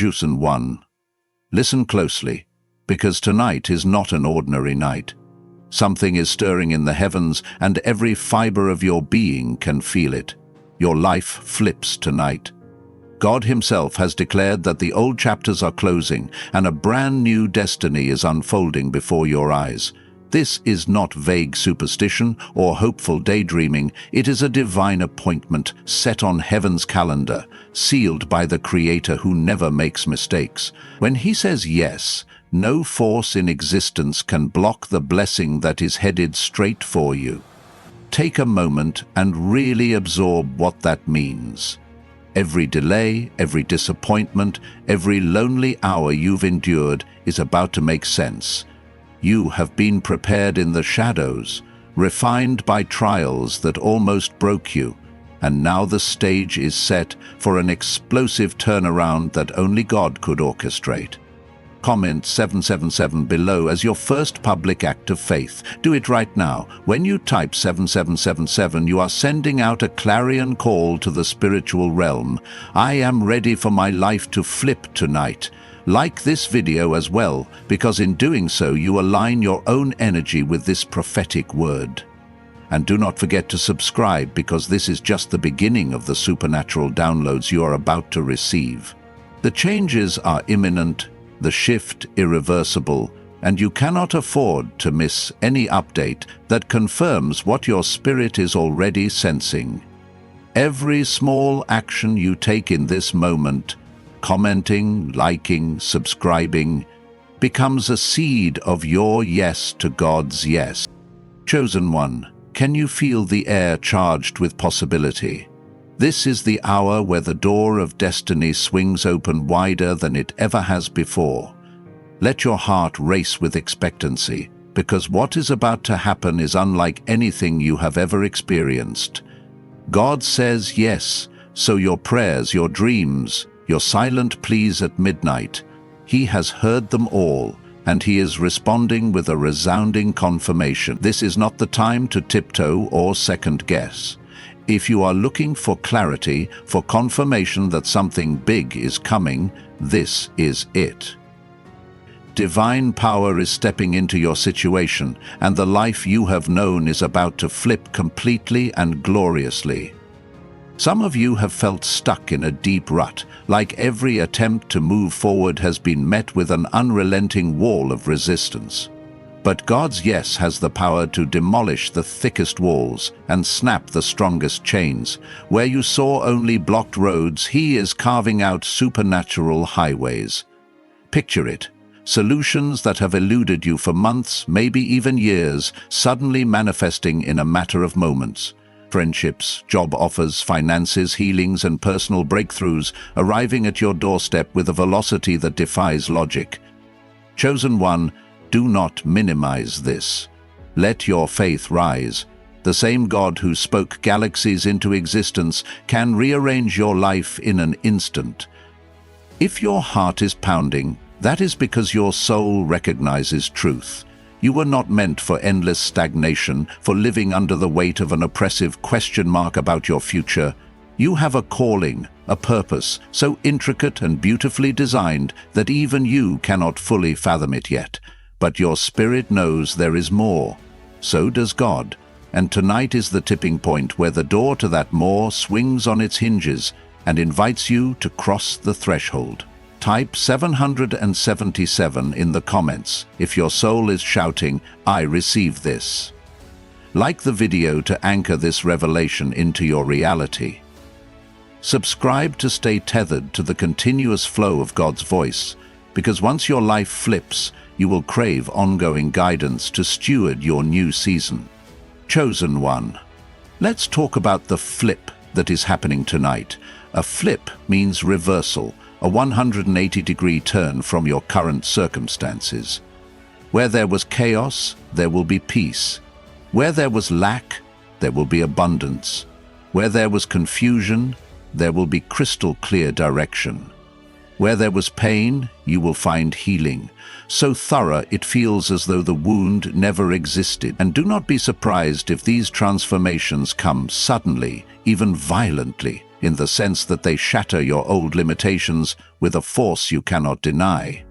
Chosen one. Listen closely, because tonight is not an ordinary night. Something is stirring in the heavens, and every fiber of your being can feel it. Your life flips tonight. God himself has declared that the old chapters are closing, and a brand new destiny is unfolding before your eyes. This is not vague superstition or hopeful daydreaming. It is a divine appointment set on heaven's calendar, sealed by the Creator who never makes mistakes. When he says yes, no force in existence can block the blessing that is headed straight for you. Take a moment and really absorb what that means. Every delay, every disappointment, every lonely hour you've endured is about to make sense. You have been prepared in the shadows, refined by trials that almost broke you, and now the stage is set for an explosive turnaround that only God could orchestrate. Comment 777 below as your first public act of faith. Do it right now. When you type 7777, you are sending out a clarion call to the spiritual realm. I am ready for my life to flip tonight. Like this video as well, because in doing so you align your own energy with this prophetic word. And do not forget to subscribe, because this is just the beginning of the supernatural downloads you are about to receive. The changes are imminent, the shift irreversible, and you cannot afford to miss any update that confirms what your spirit is already sensing. Every small action you take in this moment, commenting, liking, subscribing, becomes a seed of your yes to God's yes. Chosen one, can you feel the air charged with possibility? This is the hour where the door of destiny swings open wider than it ever has before. Let your heart race with expectancy, because what is about to happen is unlike anything you have ever experienced. God says yes, so your prayers, your dreams, your silent pleas at midnight, he has heard them all, and he is responding with a resounding confirmation. This is not the time to tiptoe or second guess. If you are looking for clarity, for confirmation that something big is coming, this is it. Divine power is stepping into your situation, and the life you have known is about to flip completely and gloriously. Some of you have felt stuck in a deep rut, like every attempt to move forward has been met with an unrelenting wall of resistance. But God's yes has the power to demolish the thickest walls and snap the strongest chains. Where you saw only blocked roads, he is carving out supernatural highways. Picture it. Solutions that have eluded you for months, maybe even years, suddenly manifesting in a matter of moments. Friendships, job offers, finances, healings, and personal breakthroughs arriving at your doorstep with a velocity that defies logic. Chosen one, do not minimize this. Let your faith rise. The same God who spoke galaxies into existence can rearrange your life in an instant. If your heart is pounding, that is because your soul recognizes truth. You were not meant for endless stagnation, for living under the weight of an oppressive question mark about your future. You have a calling, a purpose, so intricate and beautifully designed that even you cannot fully fathom it yet. But your spirit knows there is more. So does God. And tonight is the tipping point where the door to that more swings on its hinges and invites you to cross the threshold. Type 777 in the comments if your soul is shouting, "I receive this." Like the video to anchor this revelation into your reality. Subscribe to stay tethered to the continuous flow of God's voice, because once your life flips, you will crave ongoing guidance to steward your new season. Chosen one. Let's talk about the flip that is happening tonight. A flip means reversal, a 180-degree turn from your current circumstances. Where there was chaos, there will be peace. Where there was lack, there will be abundance. Where there was confusion, there will be crystal clear direction. Where there was pain, you will find healing. So thorough it feels as though the wound never existed. And do not be surprised if these transformations come suddenly, even violently. in the sense that they shatter your old limitations with a force you cannot deny.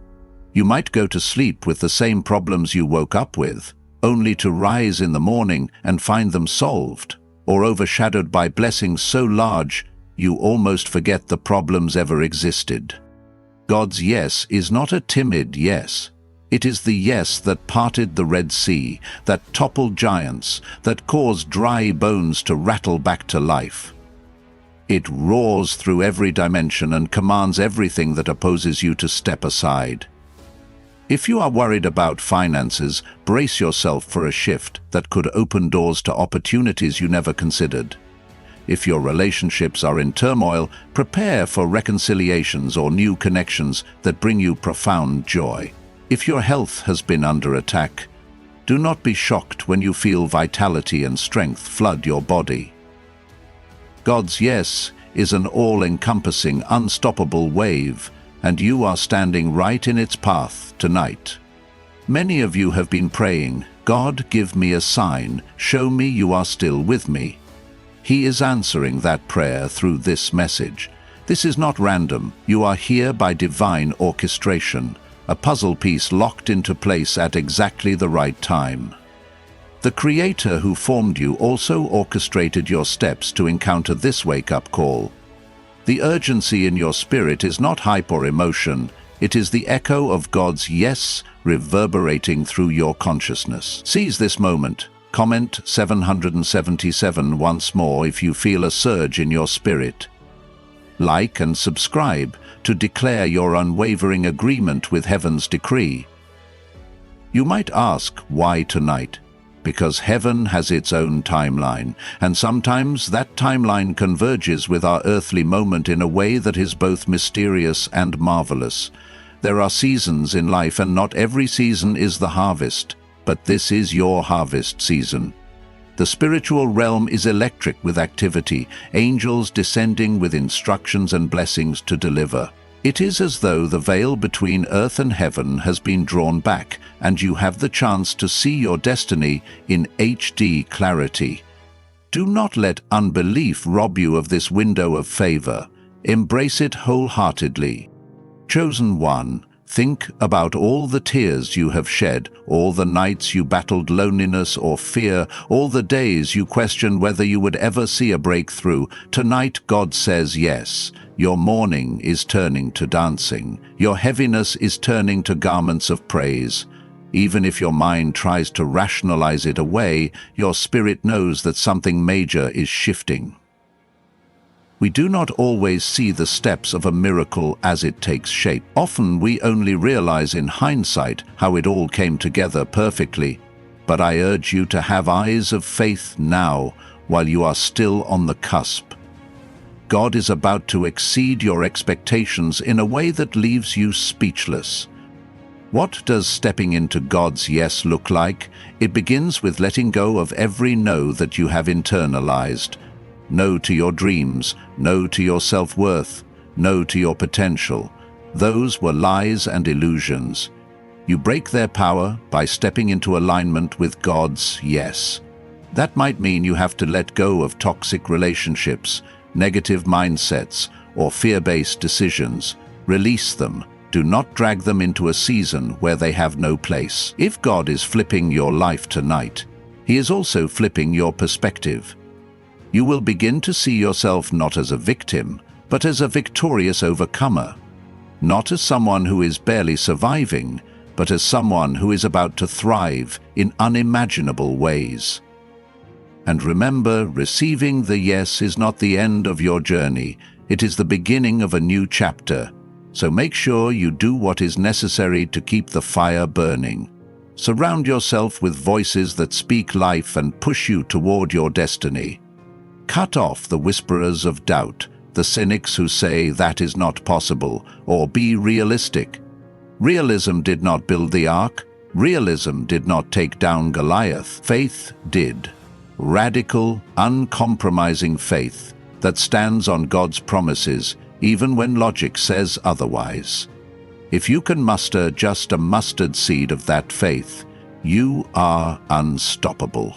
You might go to sleep with the same problems you woke up with, only to rise in the morning and find them solved, or overshadowed by blessings so large you almost forget the problems ever existed. God's yes is not a timid yes. It is the yes that parted the Red Sea, that toppled giants, that caused dry bones to rattle back to life. It roars through every dimension and commands everything that opposes you to step aside. If you are worried about finances, brace yourself for a shift that could open doors to opportunities you never considered. If your relationships are in turmoil, prepare for reconciliations or new connections that bring you profound joy. If your health has been under attack, do not be shocked when you feel vitality and strength flood your body. God's yes is an all-encompassing, unstoppable wave, and you are standing right in its path tonight. Many of you have been praying, "God, give me a sign, show me you are still with me." He is answering that prayer through this message. This is not random. You are here by divine orchestration, a puzzle piece locked into place at exactly the right time. The Creator who formed you also orchestrated your steps to encounter this wake-up call. The urgency in your spirit is not hype or emotion. It is the echo of God's yes reverberating through your consciousness. Seize this moment. Comment 777 once more if you feel a surge in your spirit. Like and subscribe to declare your unwavering agreement with heaven's decree. You might ask, why tonight? Because heaven has its own timeline, and sometimes that timeline converges with our earthly moment in a way that is both mysterious and marvelous. There are seasons in life, and not every season is the harvest, but this is your harvest season. The spiritual realm is electric with activity, angels descending with instructions and blessings to deliver. It is as though the veil between earth and heaven has been drawn back, and you have the chance to see your destiny in HD clarity. Do not let unbelief rob you of this window of favor. Embrace it wholeheartedly. Chosen one, think about all the tears you have shed, all the nights you battled loneliness or fear, all the days you questioned whether you would ever see a breakthrough. Tonight, God says yes. Your mourning is turning to dancing. Your heaviness is turning to garments of praise. Even if your mind tries to rationalize it away, your spirit knows that something major is shifting. We do not always see the steps of a miracle as it takes shape. Often we only realize in hindsight how it all came together perfectly. But I urge you to have eyes of faith now, while you are still on the cusp. God is about to exceed your expectations in a way that leaves you speechless. What does stepping into God's yes look like? It begins with letting go of every no that you have internalized. No to your dreams, no to your self-worth, no to your potential. Those were lies and illusions. You break their power by stepping into alignment with God's yes. That might mean you have to let go of toxic relationships, negative mindsets, or fear-based decisions. Release them. Do not drag them into a season where they have no place. If God is flipping your life tonight, He is also flipping your perspective. You will begin to see yourself not as a victim, but as a victorious overcomer. Not as someone who is barely surviving, but as someone who is about to thrive in unimaginable ways. And remember, receiving the yes is not the end of your journey. It is the beginning of a new chapter. So make sure you do what is necessary to keep the fire burning. Surround yourself with voices that speak life and push you toward your destiny. Cut off the whisperers of doubt, the cynics who say that is not possible, or be realistic. Realism did not build the ark. Realism did not take down Goliath. Faith did. Radical, uncompromising faith that stands on God's promises, even when logic says otherwise. If you can muster just a mustard seed of that faith, you are unstoppable.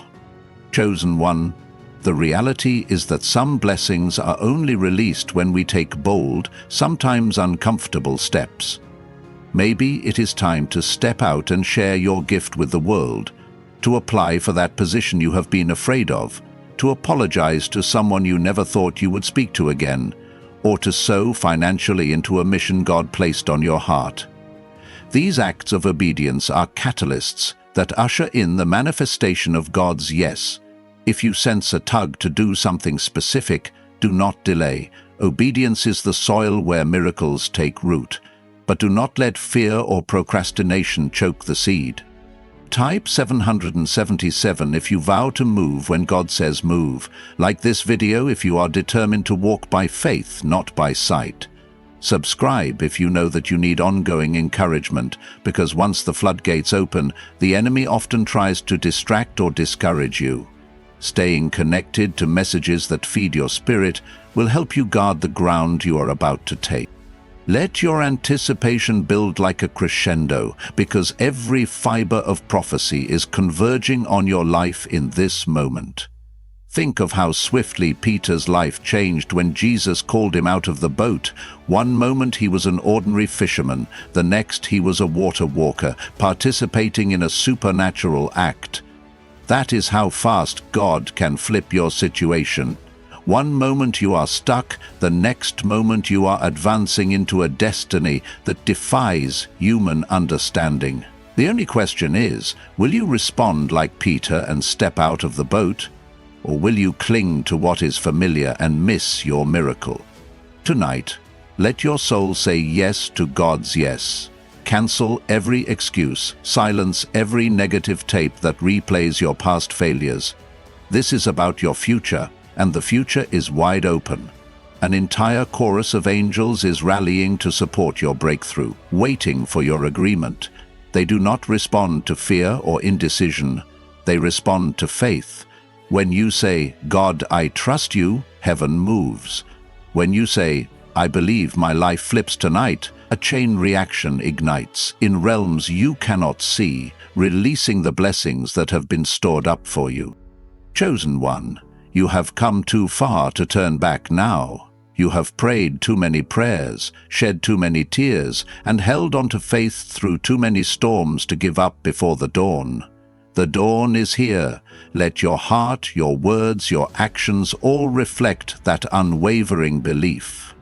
Chosen one, The reality is that some blessings are only released when we take bold, sometimes uncomfortable steps. Maybe it is time to step out and share your gift with the world, to apply for that position you have been afraid of, to apologize to someone you never thought you would speak to again, or to sow financially into a mission God placed on your heart. These acts of obedience are catalysts that usher in the manifestation of God's yes. If you sense a tug to do something specific, do not delay. Obedience is the soil where miracles take root. But do not let fear or procrastination choke the seed. Type 777 if you vow to move when God says move. Like this video if you are determined to walk by faith, not by sight. Subscribe if you know that you need ongoing encouragement, because once the floodgates open, the enemy often tries to distract or discourage you. Staying connected to messages that feed your spirit will help you guard the ground you are about to take. Let your anticipation build like a crescendo, because every fiber of prophecy is converging on your life in this moment. Think of how swiftly Peter's life changed when Jesus called him out of the boat. One moment he was an ordinary fisherman, the next he was a water walker, participating in a supernatural act. That is how fast God can flip your situation. One moment you are stuck, the next moment you are advancing into a destiny that defies human understanding. The only question is, will you respond like Peter and step out of the boat? Or will you cling to what is familiar and miss your miracle? Tonight, let your soul say yes to God's yes. Cancel every excuse, silence every negative tape that replays your past failures. This is about your future, and the future is wide open. An entire chorus of angels is rallying to support your breakthrough, waiting for your agreement. They do not respond to fear or indecision. They respond to faith. When you say, "God, I trust you," heaven moves. When you say, "I believe my life flips tonight," a chain reaction ignites in realms you cannot see, releasing the blessings that have been stored up for you. Chosen one, you have come too far to turn back now. You have prayed too many prayers, shed too many tears, and held on to faith through too many storms to give up before the dawn. The dawn is here. Let your heart, your words, your actions all reflect that unwavering belief.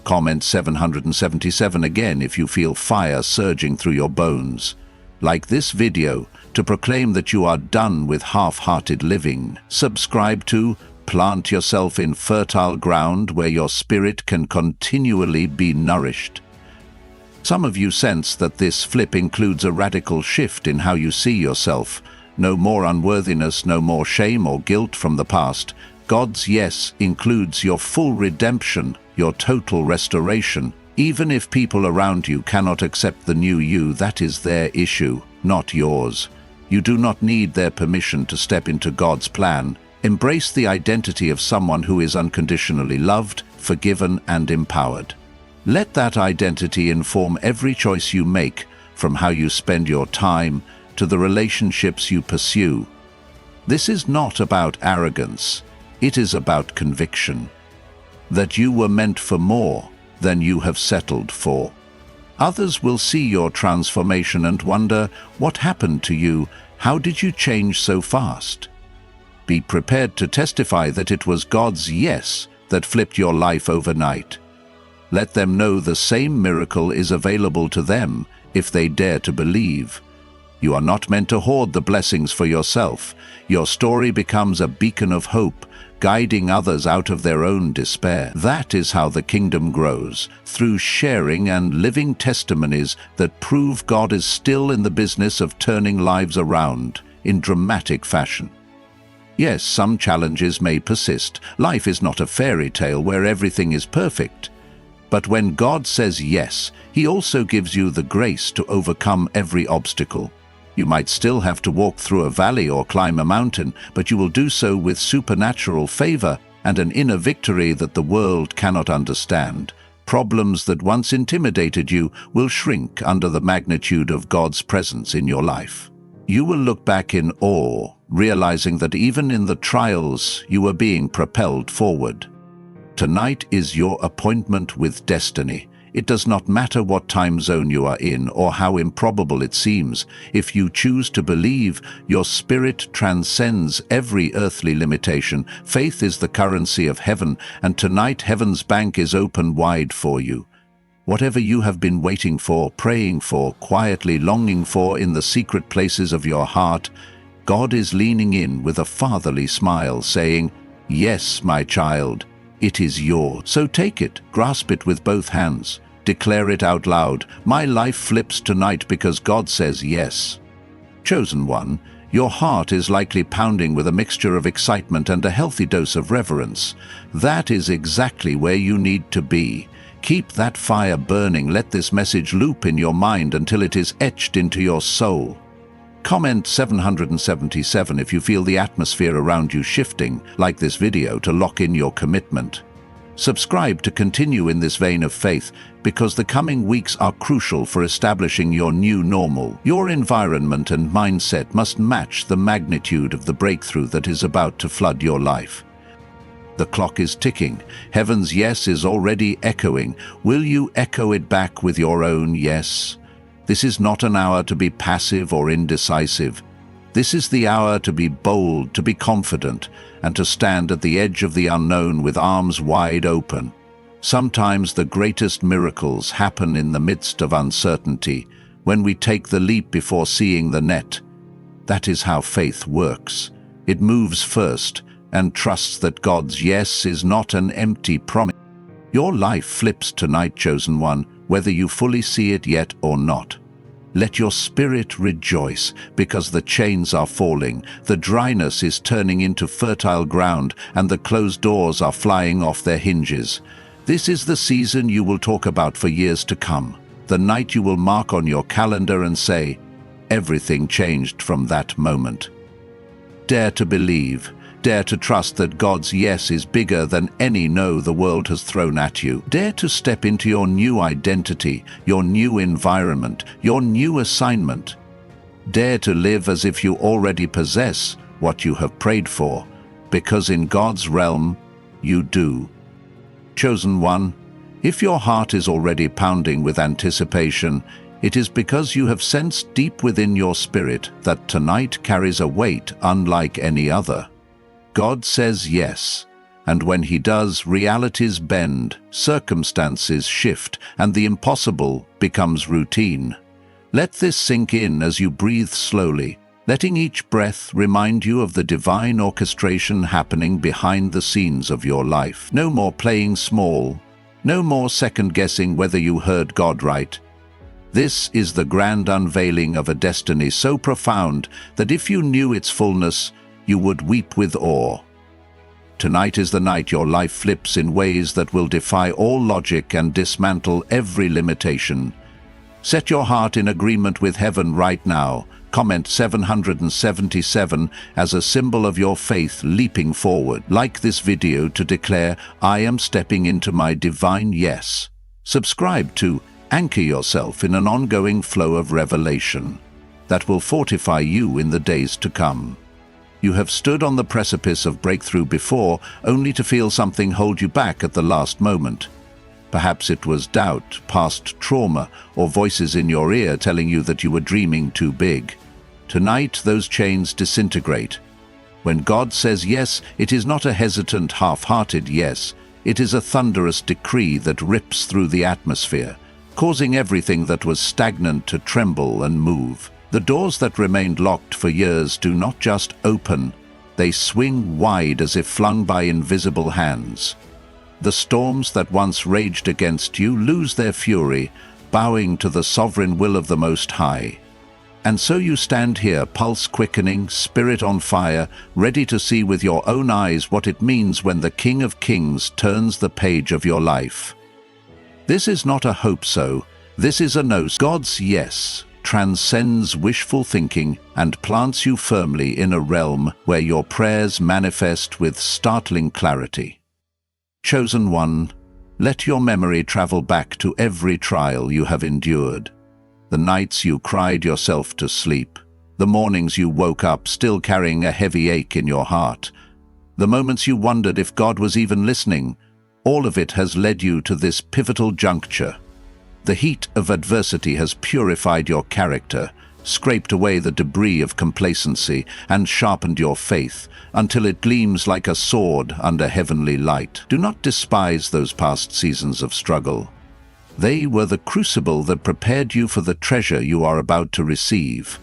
Comment 777 again if you feel fire surging through your bones. Like this video to proclaim that you are done with half-hearted living. Subscribe to Plant Yourself in Fertile Ground where your spirit can continually be nourished. Some of you sense that this flip includes a radical shift in how you see yourself. No more unworthiness, no more shame or guilt from the past. God's yes includes your full redemption, your total restoration. Even if people around you cannot accept the new you, that is their issue, not yours. You do not need their permission to step into God's plan. Embrace the identity of someone who is unconditionally loved, forgiven, and empowered. Let that identity inform every choice you make, from how you spend your time to the relationships you pursue. This is not about arrogance. It is about conviction. That you were meant for more than you have settled for. Others will see your transformation and wonder, what happened to you? How did you change so fast? Be prepared to testify that it was God's yes that flipped your life overnight. Let them know the same miracle is available to them if they dare to believe. You are not meant to hoard the blessings for yourself. Your story becomes a beacon of hope, guiding others out of their own despair. That is how the kingdom grows, through sharing and living testimonies that prove God is still in the business of turning lives around in dramatic fashion. Yes, some challenges may persist. Life is not a fairy tale where everything is perfect. But when God says yes, He also gives you the grace to overcome every obstacle. You might still have to walk through a valley or climb a mountain, but you will do so with supernatural favor and an inner victory that the world cannot understand. Problems that once intimidated you will shrink under the magnitude of God's presence in your life. You will look back in awe, realizing that even in the trials you are being propelled forward. Tonight is your appointment with destiny. It does not matter what time zone you are in or how improbable it seems. If you choose to believe, your spirit transcends every earthly limitation. Faith is the currency of heaven, and tonight heaven's bank is open wide for you. Whatever you have been waiting for, praying for, quietly longing for in the secret places of your heart, God is leaning in with a fatherly smile, saying, "Yes, my child, it is yours. So take it, grasp it with both hands, declare it out loud. My life flips tonight because God says yes." Chosen one, your heart is likely pounding with a mixture of excitement and a healthy dose of reverence. That is exactly where you need to be. Keep that fire burning. Let this message loop in your mind until it is etched into your soul. Comment 777 if you feel the atmosphere around you shifting, like this video to lock in your commitment. Subscribe to continue in this vein of faith, because the coming weeks are crucial for establishing your new normal. Your environment and mindset must match the magnitude of the breakthrough that is about to flood your life. The clock is ticking. Heaven's yes is already echoing. Will you echo it back with your own yes? This is not an hour to be passive or indecisive. This is the hour to be bold, to be confident, and to stand at the edge of the unknown with arms wide open. Sometimes the greatest miracles happen in the midst of uncertainty, when we take the leap before seeing the net. That is how faith works. It moves first and trusts that God's yes is not an empty promise. Your life flips tonight, chosen one, whether you fully see it yet or not. Let your spirit rejoice, because the chains are falling, the dryness is turning into fertile ground, and the closed doors are flying off their hinges. This is the season you will talk about for years to come, the night you will mark on your calendar and say, "Everything changed from that moment." Dare to believe. Dare to trust that God's yes is bigger than any no the world has thrown at you. Dare to step into your new identity, your new environment, your new assignment. Dare to live as if you already possess what you have prayed for, because in God's realm, you do. Chosen one, if your heart is already pounding with anticipation, it is because you have sensed deep within your spirit that tonight carries a weight unlike any other. God says yes, and when He does, realities bend, circumstances shift, and the impossible becomes routine. Let this sink in as you breathe slowly, letting each breath remind you of the divine orchestration happening behind the scenes of your life. No more playing small, no more second-guessing whether you heard God right. This is the grand unveiling of a destiny so profound that if you knew its fullness, you would weep with awe. Tonight is the night your life flips in ways that will defy all logic and dismantle every limitation. Set your heart in agreement with heaven right now. Comment 777 as a symbol of your faith leaping forward. Like this video to declare, "I am stepping into my divine yes." Subscribe to anchor yourself in an ongoing flow of revelation that will fortify you in the days to come. You have stood on the precipice of breakthrough before, only to feel something hold you back at the last moment. Perhaps it was doubt, past trauma, or voices in your ear telling you that you were dreaming too big. Tonight, those chains disintegrate. When God says yes, it is not a hesitant, half-hearted yes. It is a thunderous decree that rips through the atmosphere, causing everything that was stagnant to tremble and move. The doors that remained locked for years do not just open, they swing wide as if flung by invisible hands. The storms that once raged against you lose their fury, bowing to the sovereign will of the Most High. And so you stand here, pulse quickening, spirit on fire, ready to see with your own eyes what it means when the King of Kings turns the page of your life. This is not a hope so, this is a no. God's yes transcends wishful thinking and plants you firmly in a realm where your prayers manifest with startling clarity. Chosen one, let your memory travel back to every trial you have endured, the nights you cried yourself to sleep, The mornings you woke up still carrying a heavy ache in your heart. The moments you wondered if God was even listening. All of it has led you to this pivotal juncture. The heat of adversity has purified your character, scraped away the debris of complacency, and sharpened your faith until it gleams like a sword under heavenly light. Do not despise those past seasons of struggle. They were the crucible that prepared you for the treasure you are about to receive.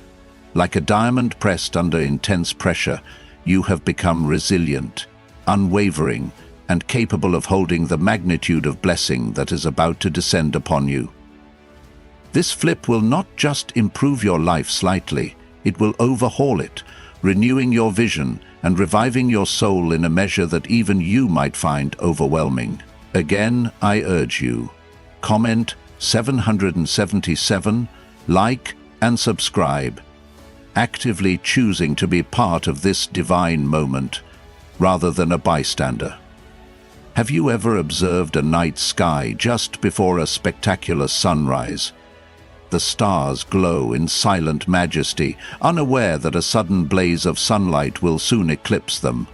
Like a diamond pressed under intense pressure, you have become resilient, unwavering, and capable of holding the magnitude of blessing that is about to descend upon you. This flip will not just improve your life slightly, it will overhaul it, renewing your vision and reviving your soul in a measure that even you might find overwhelming. Again, I urge you, comment 777, like and subscribe, actively choosing to be part of this divine moment rather than a bystander. Have you ever observed a night sky just before a spectacular sunrise? The stars glow in silent majesty, unaware that a sudden blaze of sunlight will soon eclipse them.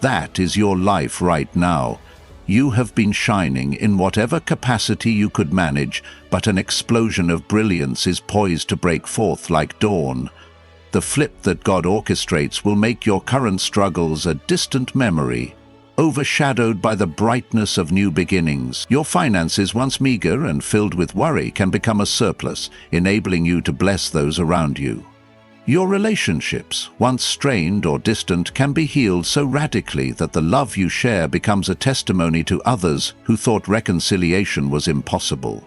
That is your life right now. You have been shining in whatever capacity you could manage, but an explosion of brilliance is poised to break forth like dawn. The flip that God orchestrates will make your current struggles a distant memory, overshadowed by the brightness of new beginnings. Your finances, once meager and filled with worry, can become a surplus, enabling you to bless those around you. Your relationships, once strained or distant, can be healed so radically that the love you share becomes a testimony to others who thought reconciliation was impossible.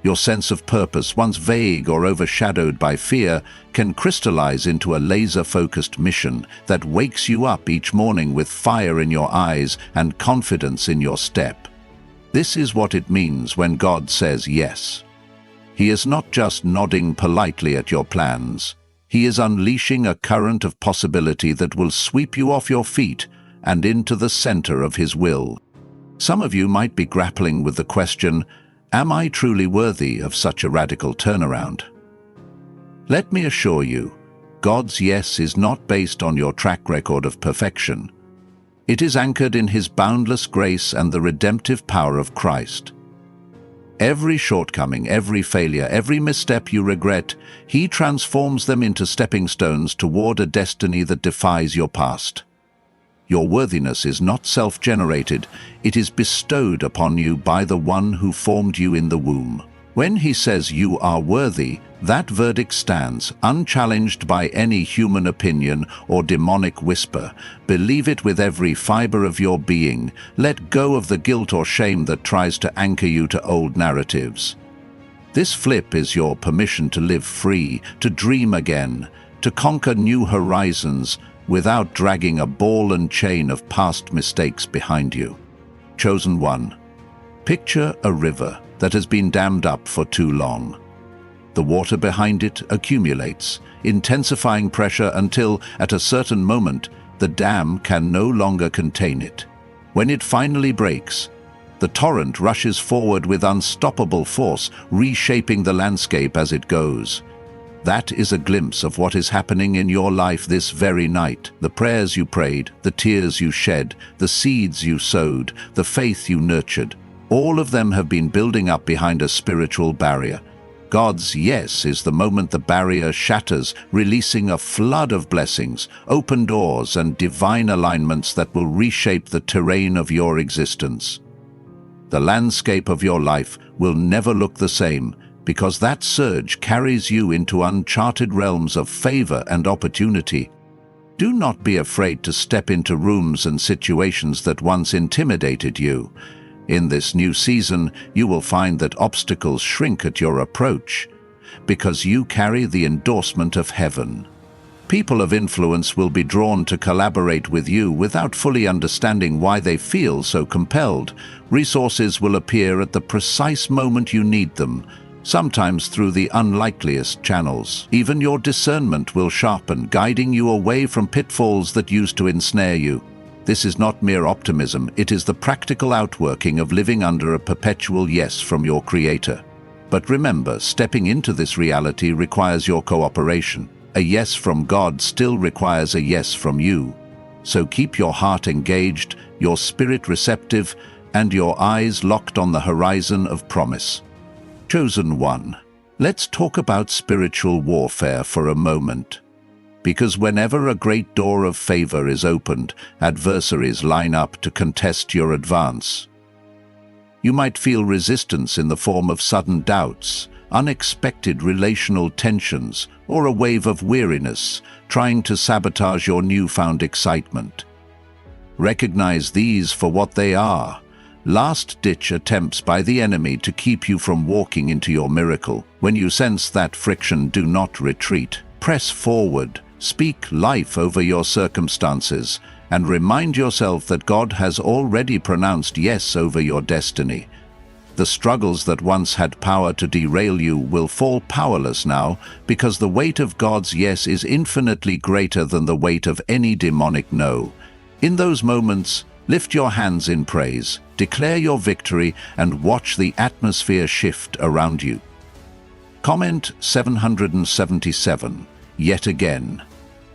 Your sense of purpose, once vague or overshadowed by fear, can crystallize into a laser-focused mission that wakes you up each morning with fire in your eyes and confidence in your step. This is what it means when God says yes. He is not just nodding politely at your plans. He is unleashing a current of possibility that will sweep you off your feet and into the center of His will. Some of you might be grappling with the question, am I truly worthy of such a radical turnaround? Let me assure you, God's yes is not based on your track record of perfection. It is anchored in His boundless grace and the redemptive power of Christ. Every shortcoming, every failure, every misstep you regret, He transforms them into stepping stones toward a destiny that defies your past. Your worthiness is not self-generated, it is bestowed upon you by the One who formed you in the womb. When He says you are worthy, that verdict stands, unchallenged by any human opinion or demonic whisper. Believe it with every fiber of your being. Let go of the guilt or shame that tries to anchor you to old narratives. This flip is your permission to live free, to dream again, to conquer new horizons, without dragging a ball and chain of past mistakes behind you. Chosen one. Picture a river that has been dammed up for too long. The water behind it accumulates, intensifying pressure until, at a certain moment, the dam can no longer contain it. When it finally breaks, the torrent rushes forward with unstoppable force, reshaping the landscape as it goes. That is a glimpse of what is happening in your life this very night. The prayers you prayed, the tears you shed, the seeds you sowed, the faith you nurtured, all of them have been building up behind a spiritual barrier. God's yes is the moment the barrier shatters, releasing a flood of blessings, open doors, and divine alignments that will reshape the terrain of your existence. The landscape of your life will never look the same, because that surge carries you into uncharted realms of favor and opportunity. Do not be afraid to step into rooms and situations that once intimidated you. In this new season, you will find that obstacles shrink at your approach, because you carry the endorsement of heaven. People of influence will be drawn to collaborate with you without fully understanding why they feel so compelled. Resources will appear at the precise moment you need them, sometimes through the unlikeliest channels. Even your discernment will sharpen, guiding you away from pitfalls that used to ensnare you. This is not mere optimism, it is the practical outworking of living under a perpetual yes from your Creator. But remember, stepping into this reality requires your cooperation. A yes from God still requires a yes from you. So keep your heart engaged, your spirit receptive, and your eyes locked on the horizon of promise. Chosen one, let's talk about spiritual warfare for a moment. Because whenever a great door of favor is opened, adversaries line up to contest your advance. You might feel resistance in the form of sudden doubts, unexpected relational tensions, or a wave of weariness, trying to sabotage your newfound excitement. Recognize these for what they are: last-ditch attempts by the enemy to keep you from walking into your miracle. When you sense that friction, do not retreat. Press forward, speak life over your circumstances, and remind yourself that God has already pronounced yes over your destiny. The struggles that once had power to derail you will fall powerless now, because the weight of God's yes is infinitely greater than the weight of any demonic no. In those moments, lift your hands in praise, declare your victory, and watch the atmosphere shift around you. Comment 777, yet again.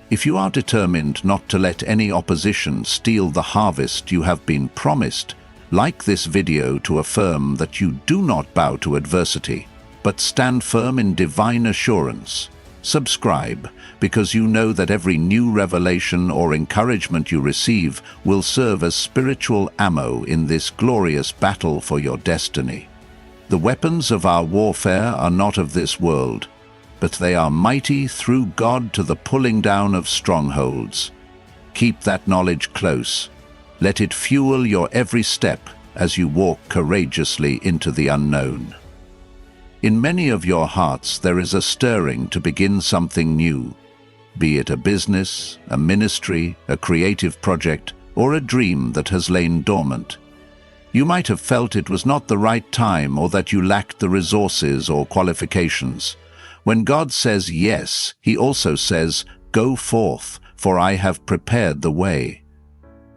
If you are determined not to let any opposition steal the harvest you have been promised, like this video to affirm that you do not bow to adversity, but stand firm in divine assurance. Subscribe, because you know that every new revelation or encouragement you receive will serve as spiritual ammo in this glorious battle for your destiny. The weapons of our warfare are not of this world, but they are mighty through God to the pulling down of strongholds. Keep that knowledge close. Let it fuel your every step as you walk courageously into the unknown. In many of your hearts there is a stirring to begin something new, be it a business, a ministry, a creative project, or a dream that has lain dormant. You might have felt it was not the right time, or that you lacked the resources or qualifications. When God says yes, He also says, "Go forth, for I have prepared the way."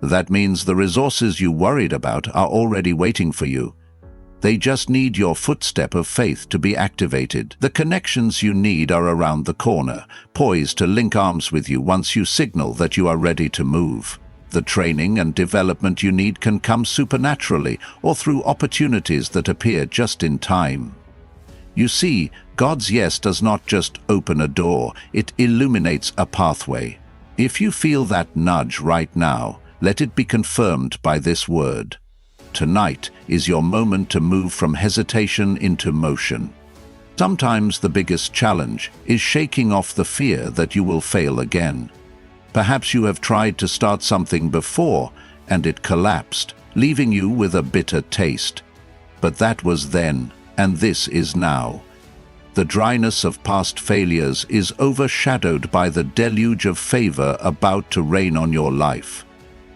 That means the resources you worried about are already waiting for you. They just need your footstep of faith to be activated. The connections you need are around the corner, poised to link arms with you once you signal that you are ready to move. The training and development you need can come supernaturally or through opportunities that appear just in time. You see, God's yes does not just open a door, it illuminates a pathway. If you feel that nudge right now, let it be confirmed by this word. Tonight is your moment to move from hesitation into motion. Sometimes the biggest challenge is shaking off the fear that you will fail again. Perhaps you have tried to start something before and it collapsed, leaving you with a bitter taste. But that was then, and this is now. The dryness of past failures is overshadowed by the deluge of favor about to rain on your life.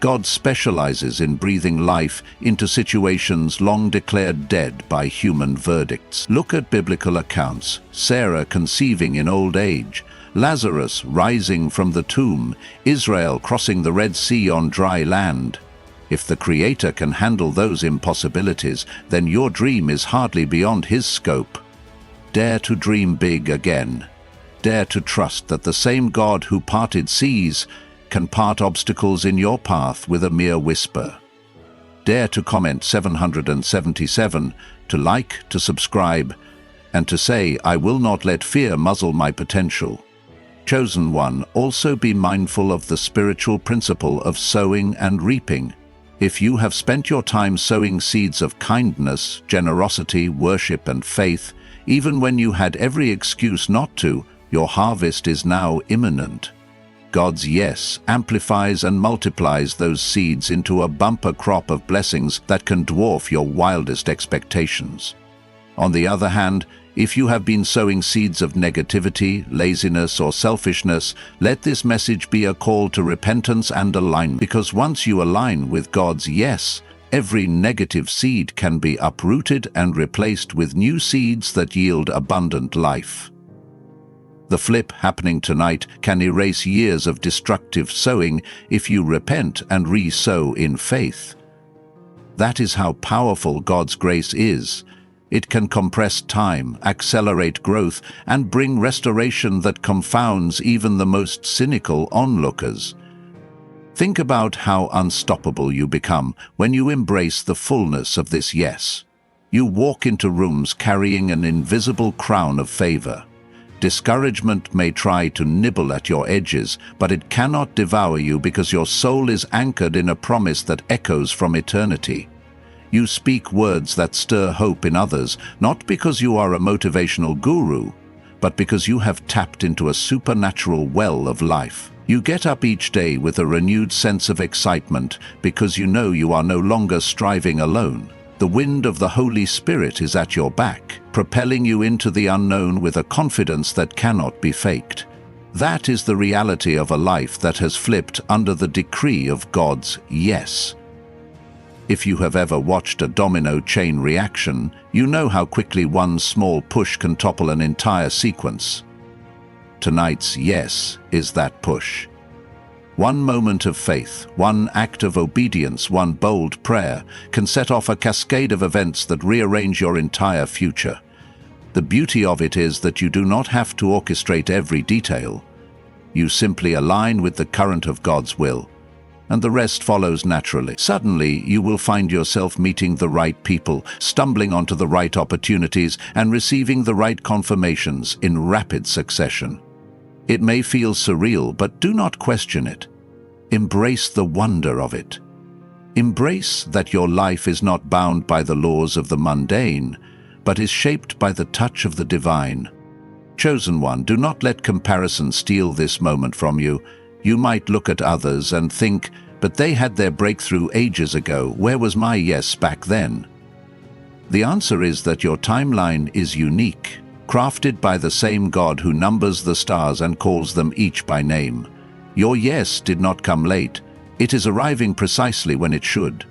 God specializes in breathing life into situations long declared dead by human verdicts. Look at biblical accounts: Sarah conceiving in old age, Lazarus rising from the tomb, Israel crossing the Red Sea on dry land. If the Creator can handle those impossibilities, then your dream is hardly beyond His scope. Dare to dream big again. Dare to trust that the same God who parted seas can part obstacles in your path with a mere whisper. Dare to comment 777, to like, to subscribe, and to say, "I will not let fear muzzle my potential." Chosen one, also be mindful of the spiritual principle of sowing and reaping. If you have spent your time sowing seeds of kindness, generosity, worship, and faith, even when you had every excuse not to, your harvest is now imminent. God's yes amplifies and multiplies those seeds into a bumper crop of blessings that can dwarf your wildest expectations. On the other hand, if you have been sowing seeds of negativity, laziness, or selfishness, let this message be a call to repentance and alignment. Because once you align with God's yes, every negative seed can be uprooted and replaced with new seeds that yield abundant life. The flip happening tonight can erase years of destructive sowing if you repent and re-sow in faith. That is how powerful God's grace is. It can compress time, accelerate growth, and bring restoration that confounds even the most cynical onlookers. Think about how unstoppable you become when you embrace the fullness of this yes. You walk into rooms carrying an invisible crown of favor. Discouragement may try to nibble at your edges, but it cannot devour you because your soul is anchored in a promise that echoes from eternity. You speak words that stir hope in others, not because you are a motivational guru, but because you have tapped into a supernatural well of life. You get up each day with a renewed sense of excitement because you know you are no longer striving alone. The wind of the Holy Spirit is at your back, propelling you into the unknown with a confidence that cannot be faked. That is the reality of a life that has flipped under the decree of God's yes. If you have ever watched a domino chain reaction, you know how quickly one small push can topple an entire sequence. Tonight's yes is that push. One moment of faith, one act of obedience, one bold prayer can set off a cascade of events that rearrange your entire future. The beauty of it is that you do not have to orchestrate every detail. You simply align with the current of God's will, and the rest follows naturally. Suddenly, you will find yourself meeting the right people, stumbling onto the right opportunities, and receiving the right confirmations in rapid succession. It may feel surreal, but do not question it. Embrace the wonder of it. Embrace that your life is not bound by the laws of the mundane, but is shaped by the touch of the divine. Chosen one, do not let comparison steal this moment from you. You might look at others and think, but they had their breakthrough ages ago. Where was my yes back then? The answer is that your timeline is unique, crafted by the same God who numbers the stars and calls them each by name. Your yes did not come late. It is arriving precisely when it should.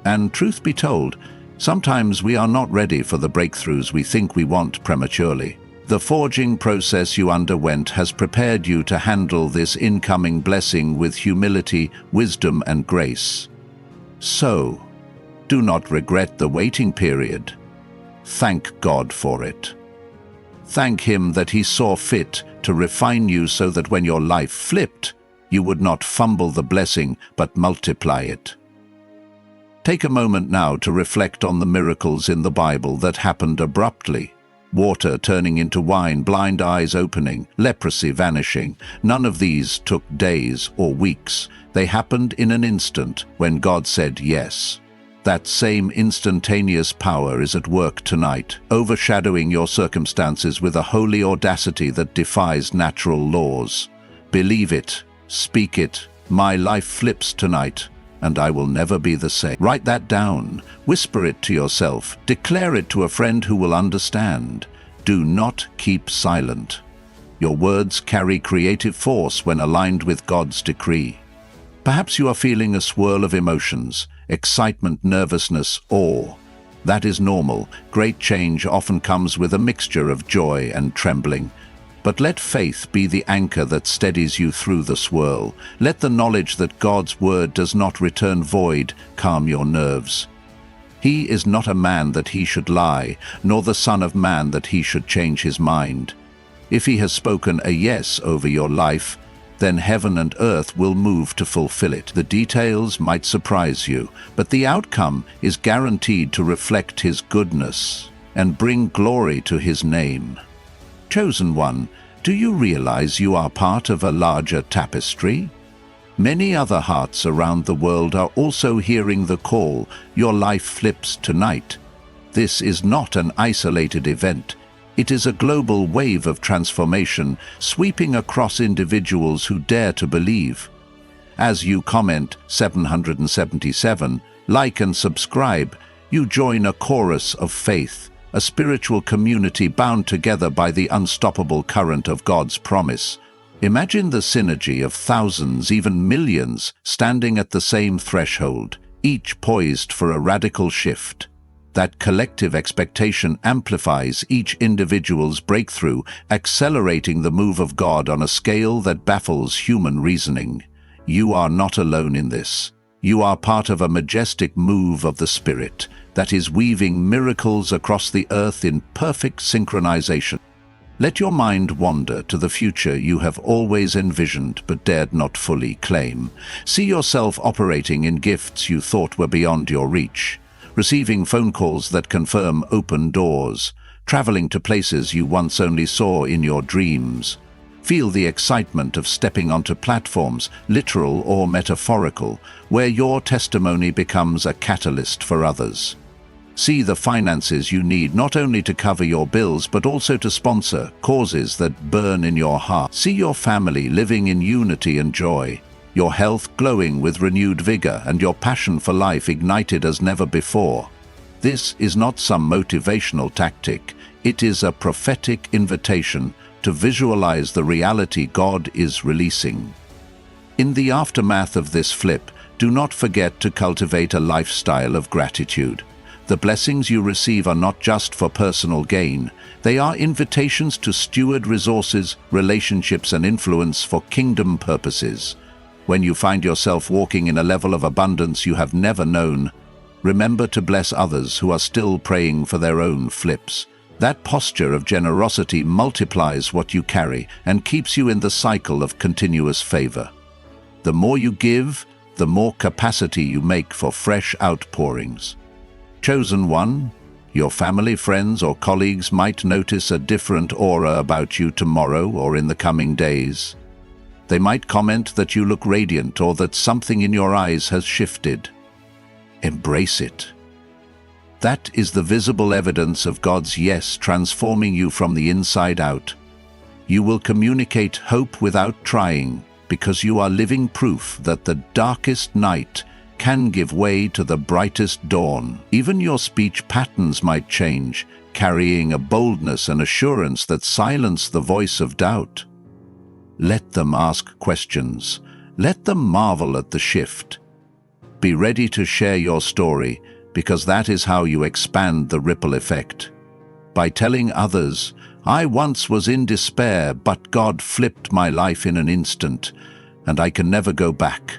And truth be told, sometimes we are not ready for the breakthroughs we think we want prematurely. The forging process you underwent has prepared you to handle this incoming blessing with humility, wisdom, and grace. So, do not regret the waiting period. Thank God for it. Thank Him that He saw fit to refine you so that when your life flipped, you would not fumble the blessing but multiply it. Take a moment now to reflect on the miracles in the Bible that happened abruptly. Water turning into wine, blind eyes opening, leprosy vanishing. None of these took days or weeks. They happened in an instant when God said yes. That same instantaneous power is at work tonight, overshadowing your circumstances with a holy audacity that defies natural laws. Believe it, speak it. My life flips tonight, and I will never be the same. Write that down, whisper it to yourself, declare it to a friend who will understand. Do not keep silent. Your words carry creative force when aligned with God's decree. Perhaps you are feeling a swirl of emotions, excitement, nervousness, awe. That is normal. Great change often comes with a mixture of joy and trembling. But let faith be the anchor that steadies you through the swirl. Let the knowledge that God's word does not return void calm your nerves. He is not a man that he should lie, nor the son of man that he should change his mind. If he has spoken a yes over your life, then heaven and earth will move to fulfill it. The details might surprise you, but the outcome is guaranteed to reflect His goodness and bring glory to His name. Chosen one, do you realize you are part of a larger tapestry? Many other hearts around the world are also hearing the call. Your life flips tonight. This is not an isolated event. It is a global wave of transformation sweeping across individuals who dare to believe. As you comment 777, like and subscribe, you join a chorus of faith, a spiritual community bound together by the unstoppable current of God's promise. Imagine the synergy of thousands, even millions, standing at the same threshold, each poised for a radical shift. That collective expectation amplifies each individual's breakthrough, accelerating the move of God on a scale that baffles human reasoning. You are not alone in this. You are part of a majestic move of the Spirit, that is weaving miracles across the earth in perfect synchronization. Let your mind wander to the future you have always envisioned but dared not fully claim. See yourself operating in gifts you thought were beyond your reach, receiving phone calls that confirm open doors, traveling to places you once only saw in your dreams. Feel the excitement of stepping onto platforms, literal or metaphorical, where your testimony becomes a catalyst for others. See the finances you need not only to cover your bills but also to sponsor causes that burn in your heart. See your family living in unity and joy, your health glowing with renewed vigor and your passion for life ignited as never before. This is not some motivational tactic, it is a prophetic invitation to visualize the reality God is releasing. In the aftermath of this flip, do not forget to cultivate a lifestyle of gratitude. The blessings you receive are not just for personal gain, they are invitations to steward resources, relationships, and influence for kingdom purposes. When you find yourself walking in a level of abundance you have never known, remember to bless others who are still praying for their own flips. That posture of generosity multiplies what you carry and keeps you in the cycle of continuous favor. The more you give, the more capacity you make for fresh outpourings. Chosen one, your family, friends, or colleagues might notice a different aura about you tomorrow or in the coming days. They might comment that you look radiant or that something in your eyes has shifted. Embrace it. That is the visible evidence of God's yes transforming you from the inside out. You will communicate hope without trying because you are living proof that the darkest night can give way to the brightest dawn. Even your speech patterns might change, carrying a boldness and assurance that silence the voice of doubt. Let them ask questions. Let them marvel at the shift. Be ready to share your story, because that is how you expand the ripple effect. By telling others, "I once was in despair, but God flipped my life in an instant, and I can never go back."